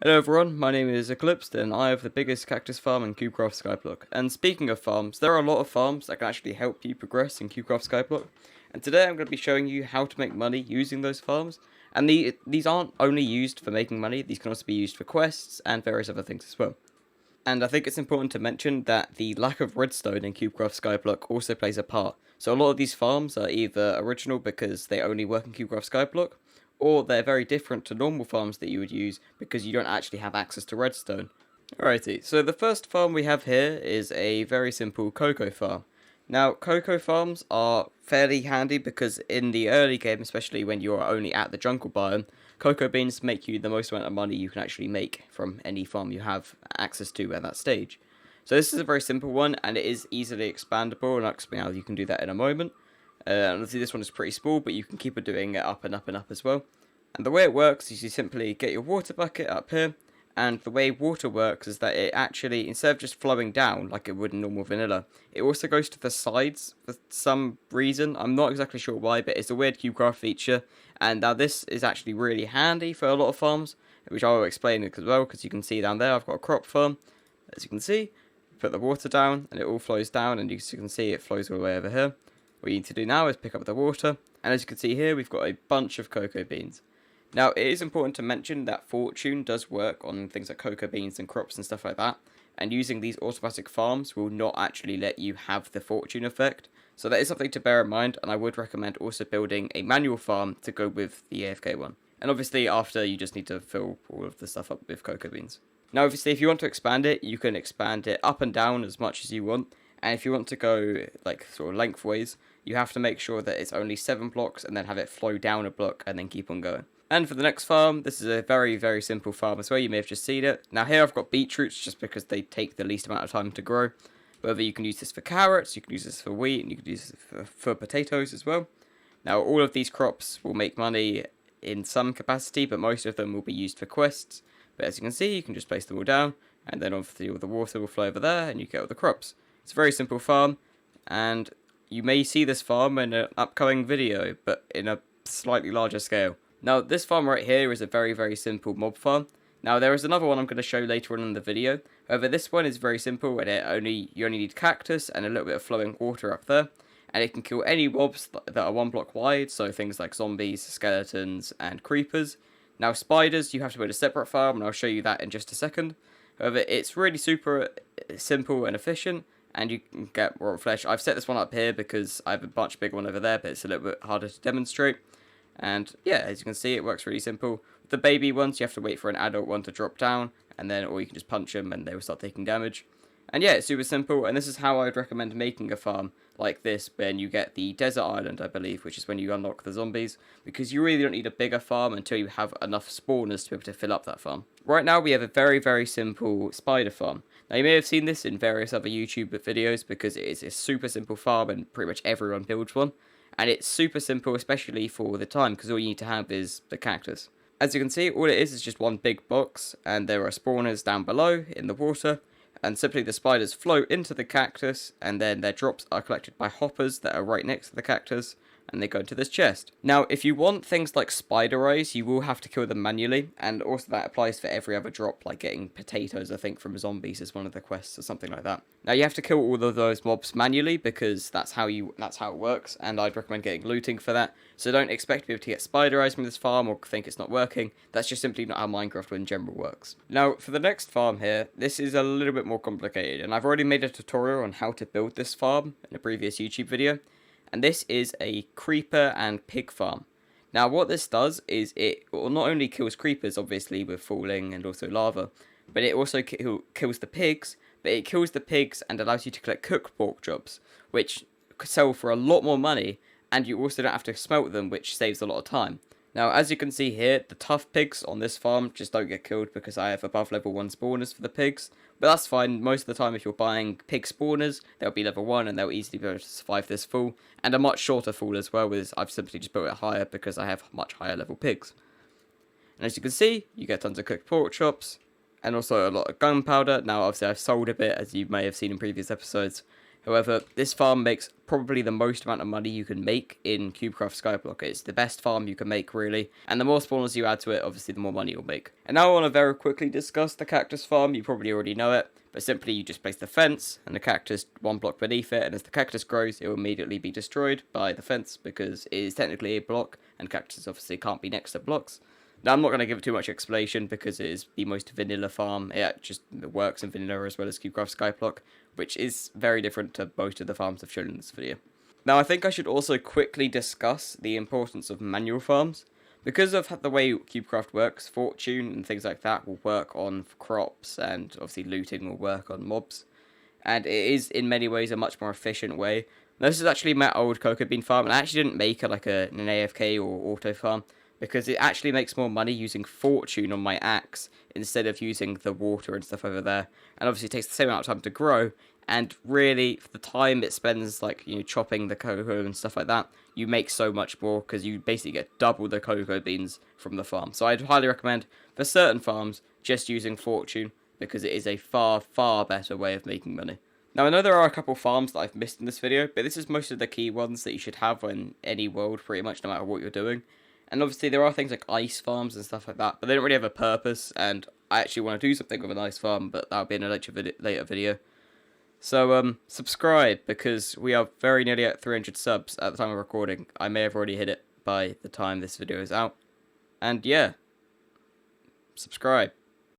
Hello everyone, my name is Eclipsed and I have the biggest cactus farm in Cubecraft Skyblock. And speaking of farms, there are a lot of farms that can actually help you progress in Cubecraft Skyblock. And today I'm going to be showing you how to make money using those farms. And these aren't only used for making money, these can also be used for quests and various other things as well. And I think it's important to mention that the lack of redstone in Cubecraft Skyblock also plays a part. So a lot of these farms are either original because they only work in Cubecraft Skyblock, or they're very different to normal farms that you would use because you don't actually have access to redstone. Alrighty, so the first farm we have here is a very simple cocoa farm. Now, cocoa farms are fairly handy because in the early game, especially when you're only at the jungle biome, cocoa beans make you the most amount of money you can actually make from any farm you have access to at that stage. So this is a very simple one, and it is easily expandable, and I'll explain how you can do that in a moment. Obviously this one is pretty small, but you can keep on doing it up and up and up as well. And the way it works is you simply get your water bucket up here, and the way water works is that it actually, instead of just flowing down like it would in normal vanilla, it also goes to the sides for some reason. I'm not exactly sure why, but it's a weird Cubecraft feature. And now this is actually really handy for a lot of farms, which I will explain as well, because you can see down there I've got a crop farm. As you can see, put the water down and it all flows down, and as you can see it flows all the way over here. What you need to do now is pick up the water, and as you can see here we've got a bunch of cocoa beans. Now, it is important to mention that fortune does work on things like cocoa beans and crops and stuff like that, and using these automatic farms will not actually let you have the fortune effect, so that is something to bear in mind, and I would recommend also building a manual farm to go with the AFK one. And obviously after, you just need to fill all of the stuff up with cocoa beans. Now obviously if you want to expand it, you can expand it up and down as much as you want, and if you want to go like sort of lengthways, you have to make sure that it's only 7 blocks and then have it flow down a block and then keep on going. And for the next farm, this is a very, very simple farm as well. You may have just seen it. Now here I've got beetroots just because they take the least amount of time to grow. Whether you can use this for carrots, you can use this for wheat, and you can use this for potatoes as well. Now all of these crops will make money in some capacity, but most of them will be used for quests. But as you can see, you can just place them all down, and then obviously all the water will flow over there, and you get all the crops. It's a very simple farm, and you may see this farm in an upcoming video, but in a slightly larger scale. Now, this farm right here is a very, very simple mob farm. Now, there is another one I'm going to show later on in the video. However, this one is very simple, and you only need cactus and a little bit of flowing water up there. And it can kill any mobs that are 1 block wide, so things like zombies, skeletons, and creepers. Now, spiders, you have to build a separate farm, and I'll show you that in just a second. However, it's really super simple and efficient, and you can get raw flesh. I've set this one up here because I have a much bigger one over there, but it's a little bit harder to demonstrate. And yeah, as you can see, it works really simple. With the baby ones, you have to wait for an adult one to drop down, and then, or you can just punch them and they will start taking damage. And yeah, it's super simple, and this is how I would recommend making a farm like this when you get the desert island, I believe, which is when you unlock the zombies, because you really don't need a bigger farm until you have enough spawners to be able to fill up that farm. Right now, we have a very, very simple spider farm. Now, you may have seen this in various other YouTube videos because it is a super simple farm and pretty much everyone builds one. And it's super simple, especially for the time, because all you need to have is the cactus. As you can see, all it is just one big box, and there are spawners down below in the water, and simply the spiders float into the cactus, and then their drops are collected by hoppers that are right next to the cactus, and they go into this chest. Now, if you want things like spider eyes, you will have to kill them manually, and also that applies for every other drop, like getting potatoes, I think, from zombies is one of the quests, or something like that. Now, you have to kill all of those mobs manually, because that's how it works, and I'd recommend getting looting for that. So don't expect to be able to get spider eyes from this farm, or think it's not working. That's just simply not how Minecraft in general works. Now, for the next farm here, this is a little bit more complicated, and I've already made a tutorial on how to build this farm in a previous YouTube video. And this is a creeper and pig farm. Now what this does is it not only kills creepers, obviously, with falling and also lava, but it also kills the pigs, but it kills the pigs and allows you to collect cook pork jobs, which sell for a lot more money, and you also don't have to smelt them, which saves a lot of time. Now, as you can see here, the tough pigs on this farm just don't get killed because I have above level 1 spawners for the pigs. But that's fine. Most of the time, if you're buying pig spawners, they'll be level 1 and they'll easily be able to survive this fall. And a much shorter fall as well, as I've simply just built it higher because I have much higher level pigs. And as you can see, you get tons of cooked pork chops and also a lot of gunpowder. Now, obviously, I've sold a bit, as you may have seen in previous episodes. However, this farm makes probably the most amount of money you can make in Cubecraft Skyblock. It's the best farm you can make, really. And the more spawners you add to it, obviously, the more money you'll make. And now I want to very quickly discuss the cactus farm. You probably already know it. But simply, you just place the fence and the cactus one block beneath it. And as the cactus grows, it will immediately be destroyed by the fence because it is technically a block. And cactus obviously can't be next to blocks. Now, I'm not going to give it too much explanation because it is the most vanilla farm. It just works in vanilla as well as Cubecraft Skyblock, which is very different to most of the farms I've shown in this video. Now, I think I should also quickly discuss the importance of manual farms. Because of the way Cubecraft works, fortune and things like that will work on crops, and obviously looting will work on mobs. And it is, in many ways, a much more efficient way. Now, this is actually my old cocoa bean farm, and I actually didn't make it like an AFK or auto farm, because it actually makes more money using fortune on my axe instead of using the water and stuff over there. And obviously it takes the same amount of time to grow, and really, for the time it spends, like, chopping the cocoa and stuff like that, you make so much more, because you basically get double the cocoa beans from the farm. So I'd highly recommend, for certain farms, just using fortune, because it is a far, far better way of making money. Now, I know there are a couple farms that I've missed in this video, but this is most of the key ones that you should have in any world, pretty much, no matter what you're doing. And obviously there are things like ice farms and stuff like that, but they don't really have a purpose, and I actually want to do something with an ice farm, but that'll be in a later video. So, subscribe, because we are very nearly at 300 subs at the time of recording. I may have already hit it by the time this video is out. And yeah, subscribe.